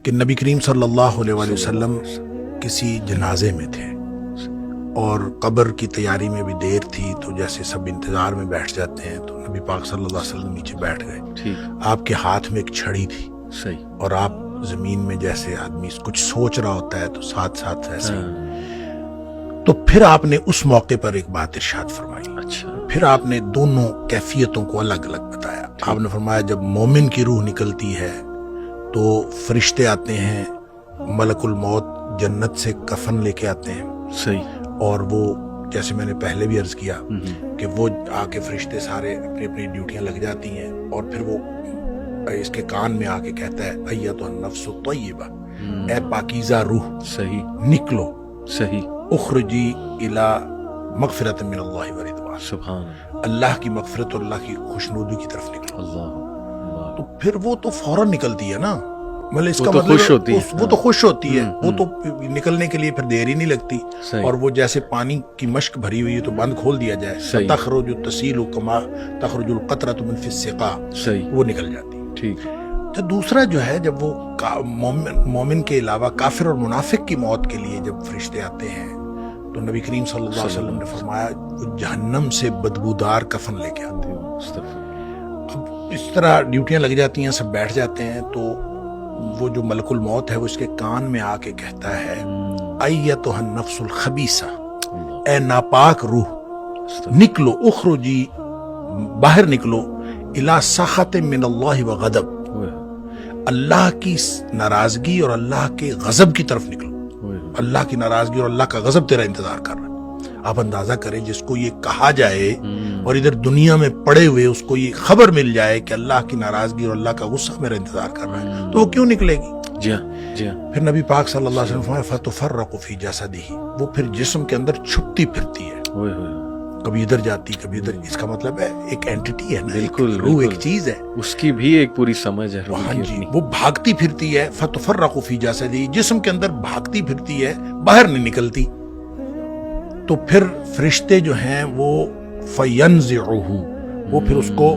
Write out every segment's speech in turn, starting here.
کہ نبی کریم صلی اللہ علیہ وآلہ وسلم کسی جنازے میں تھے اور قبر کی تیاری میں بھی دیر تھی، تو جیسے سب انتظار میں بیٹھ جاتے ہیں تو نبی پاک صلی اللہ علیہ وسلم نیچے بیٹھ گئے. آپ کے ہاتھ میں ایک چھڑی تھی اور آپ زمین میں جیسے آدمی کچھ سوچ رہا ہوتا ہے تو ساتھ ساتھ ایسے تو پھر آپ نے اس موقع پر ایک بات ارشاد فرمائی. پھر آپ نے دونوں کیفیتوں کو الگ الگ بتایا. آپ نے فرمایا جب مومن کی روح نکلتی ہے تو فرشتے آتے ہیں، ملک الموت جنت سے کفن لے کے آتے ہیں، اور وہ جیسے میں نے پہلے بھی عرض کیا کہ وہ آ کے فرشتے سارے اپنی اپنی ڈیوٹیاں لگ جاتی ہیں، اور پھر وہ اس کے کان میں آ کے کہتا ہے ایتھا النفس الطیبہ، اے پاکیزہ روح نکلو، اخرجی الی مغفرت من اللہ ورضوان، سبحان اللہ کی مغفرت اور اللہ کی خوشنودی کی طرف نکلو. تو پھر وہ تو فوراً نکلتی ہے نا، مطلب اس کا مطلب وہ تو خوش ہوتی ہے، وہ تو نکلنے کے لیے پھر دیر ہی نہیں لگتی. اور وہ جیسے پانی کی مشک بھری ہوئی ہے تو بند کھول دیا جائے، تخرج تسیل کما تخرج القطرۃ من فی السقا، وہ نکل جاتی. تو دوسرا جو ہے جب وہ مومن کے علاوہ کافر اور منافق کی موت کے لیے جب فرشتے آتے ہیں تو نبی کریم صلی اللہ علیہ وسلم نے فرمایا وہ جہنم سے بدبودار کفن لے کے آتے ہیں. اب اس طرح ڈیوٹیاں لگ جاتی ہیں، سب بیٹھ جاتے ہیں، تو وہ جو ملک الموت ہے وہ اس کے کان میں آ کے کہتا ہے ایتھا النفس الخبیثہ، اے ناپاک روح نکلو، اخرجی باہر نکلو، الی سخط من اللہ وغضب، اللہ کی ناراضگی اور اللہ کے غضب کی طرف نکلو. اللہ کی ناراضگی اور اللہ کا غضب تیرا انتظار کر رہا ہے. آپ اندازہ کریں جس کو یہ کہا جائے اور ادھر دنیا میں پڑے ہوئے اس کو یہ خبر مل جائے کہ اللہ کی ناراضگی اور اللہ کا غصہ میرا انتظار کر رہا ہے، تو وہ کیوں نکلے گی؟ جی ہاں. پھر نبی پاک صلی اللہ علیہ وسلم فتفرق فی جسدہ، وہ پھر جسم کے اندر چھپتی پھرتی ہے، کبھی ادھر جاتی کبھی ادھر. اس کا مطلب ہے ایک اینٹی ہے نا، بالکل روح ایک چیز ہے، اس کی بھی ایک پوری سمجھ ہے. ہاں جی، وہ بھاگتی پھرتی ہے. فتفرق فی جسدہ، جسم کے اندر بھاگتی پھرتی ہے، باہر نہیں نکلتی. تو پھر فرشتے جو ہیں وہ فینزعہ، وہ پھر اس کو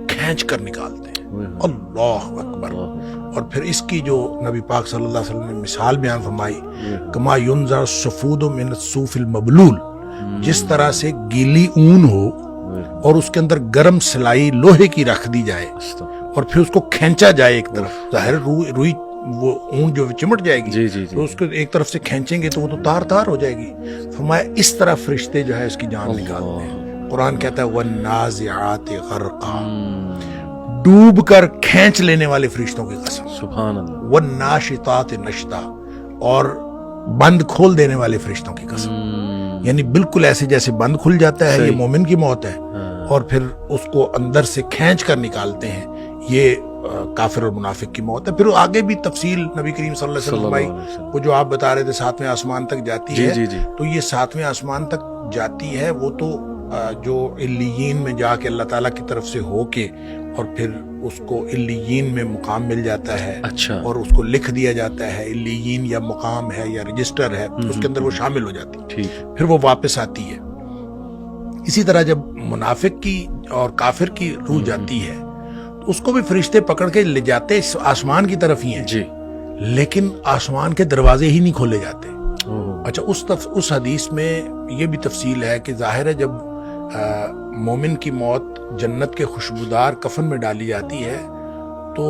کھینچ کر نکالتے ہیں. اللہ اکبر. اور پھر اس کی جو نبی پاک صلی اللہ علیہ وسلم نے مثال بیان فرمائی، کما ینزع الصفود من الصوف المبلول، جس طرح سے گیلی اون ہو اور اس کے اندر گرم سلائی لوہے کی رکھ دی جائے اور پھر اس کو کھینچا جائے ایک طرف، ظاہر روئی وہ اون جو چمٹ جائے گی، تو اس کو ایک طرف سے کھینچیں گے تو وہ تو تار تار ہو جائے گی. فرمایا اس طرح فرشتے جو ہے اس کی جان نکالتے ہیں. قرآن کہتا ہے والنازعات غرقا، ڈوب کر کھینچ لینے والے فرشتوں کی قسم، سبحان اللہ. والناشطات نشطا، اور بند کھول دینے والے فرشتوں کی قسم. یعنی بالکل ایسے جیسے بند کھل جاتا ہے، یہ مومن کی موت ہے، اور پھر اس کو اندر سے کھینچ کر نکالتے ہیں، یہ کافر اور منافق کی موت ہے. پھر آگے بھی تفصیل نبی کریم صلی اللہ علیہ وسلم بھائی وہ جو آپ بتا رہے تھے 7ویں آسمان تک جاتی ہے، تو یہ 7ویں آسمان تک جاتی ہے، وہ تو جو علیین میں جا کے اللہ تعالیٰ کی طرف سے ہو کے اور پھر اس کو علیین میں مقام مل جاتا ہے، اور اس کو لکھ دیا جاتا ہے. علیین یا مقام ہے یا رجسٹر ہے، اس کے اندر وہ شامل ہو جاتی، پھر وہ واپس آتی ہے. اسی طرح جب منافق کی اور کافر کی روح جاتی ہے تو اس کو بھی فرشتے پکڑ کے لے جاتے آسمان کی طرف ہی ہیں، لیکن آسمان کے دروازے ہی نہیں کھولے جاتے. اچھا، اس حدیث میں یہ بھی تفصیل ہے کہ ظاہر ہے جب مومن کی موت جنت کے خوشبودار کفن میں ڈالی جاتی ہے تو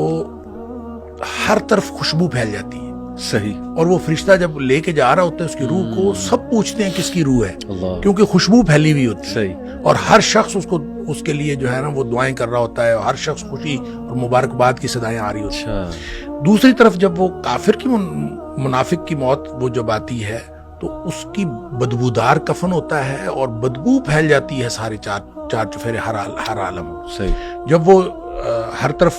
ہر طرف خوشبو پھیل جاتی ہے. صحیح. اور وہ فرشتہ جب لے کے جا رہا ہوتا ہے اس کی روح کو، سب پوچھتے ہیں کس کی روح ہے، کیونکہ خوشبو پھیلی ہوئی ہوتی ہے، اور ہر شخص اس کے لیے جو ہے نا وہ دعائیں کر رہا ہوتا ہے، اور ہر شخص خوشی اور مبارکباد کی صدائیں آ رہی ہوتی ہیں. دوسری طرف جب وہ کافر کی منافق کی موت وہ جب آتی ہے تو اس کی بدبودار کفن ہوتا ہے اور بدبو پھیل جاتی ہے سارے چار چفیرے ہر عالم. جب وہ ہر طرف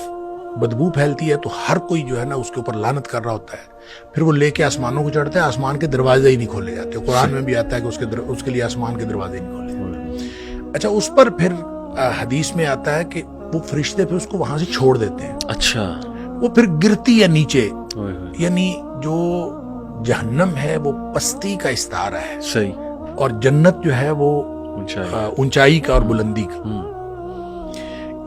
بدبو پھیلتی ہے تو ہر کوئی جو ہے نا اس کے اوپر لعنت کر رہا ہوتا ہے. پھر وہ لے کے آسمانوں کو چڑھتے ہیں، آسمان کے دروازے ہی نہیں کھولے جاتے. قرآن میں بھی آتا ہے کہ اس کے لیے آسمان کے دروازے نہیں کھولے جاتے. اچھا، اس پر پھر حدیث میں آتا ہے کہ وہ فرشتے پھر اس کو وہاں سے چھوڑ دیتے ہیں. اچھا، وہ پھر گرتی ہے نیچے، یعنی جو جہنم ہے وہ پستی کا استعارہ ہے، صحیح، اور جنت جو ہے وہ اونچائی کا اور بلندی کا.